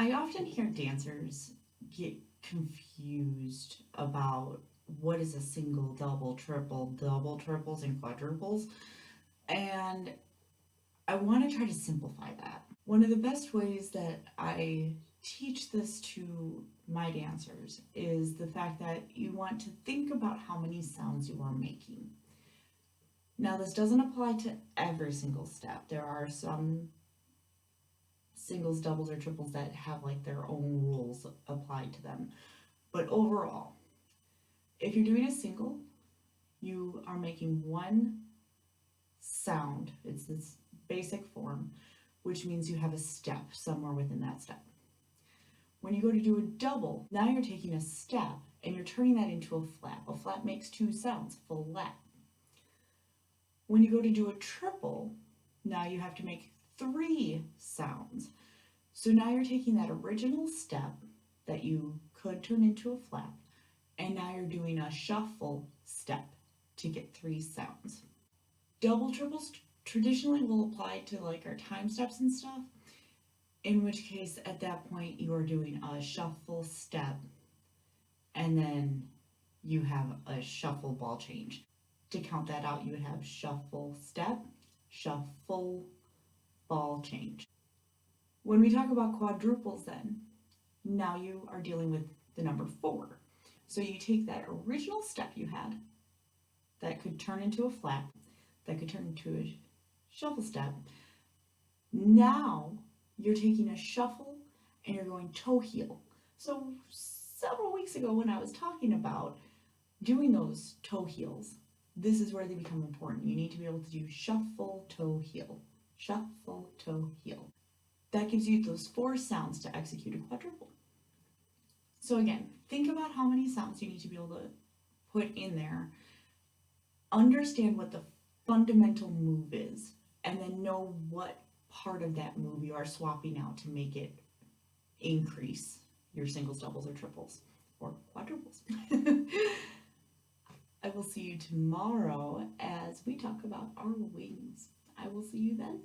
I often hear dancers get confused about what is a single, double, triple, double, triples, and quadruples, and I want to try to simplify that. One of the best ways that I teach this to my dancers is the fact that you want to think about how many sounds you are making. Now, this doesn't apply to every single step. There are some singles, doubles, or triples that have like their own rules applied to them. But overall, if you're doing a single, you are making one sound. It's this basic form, which means you have a step somewhere within that step. When you go to do a double, now you're taking a step and you're turning that into a flap. A flap makes two sounds, flat. When you go to do a triple, now you have to make three sounds. So now you're taking that original step that you could turn into a flap, and now you're doing a shuffle step to get three sounds. Double triples traditionally will apply to like our time steps and stuff, in which case at that point you are doing a shuffle step and then you have a shuffle ball change. To count that out, you would have shuffle step, shuffle ball change. When we talk about quadruples, then, now you are dealing with the number 4. So you take that original step you had that could turn into a flap, that could turn into a shuffle step. Now you're taking a shuffle and you're going toe heel. So several weeks ago when I was talking about doing those toe heels, this is where they become important. You need to be able to do shuffle, toe, heel. Shuffle, toe, heel. That gives you those 4 sounds to execute a quadruple. So again, think about how many sounds you need to be able to put in there. Understand what the fundamental move is, and then know what part of that move you are swapping out to make it increase your singles, doubles, or triples, or quadruples. I will see you tomorrow as we talk about our wings. I will see you then.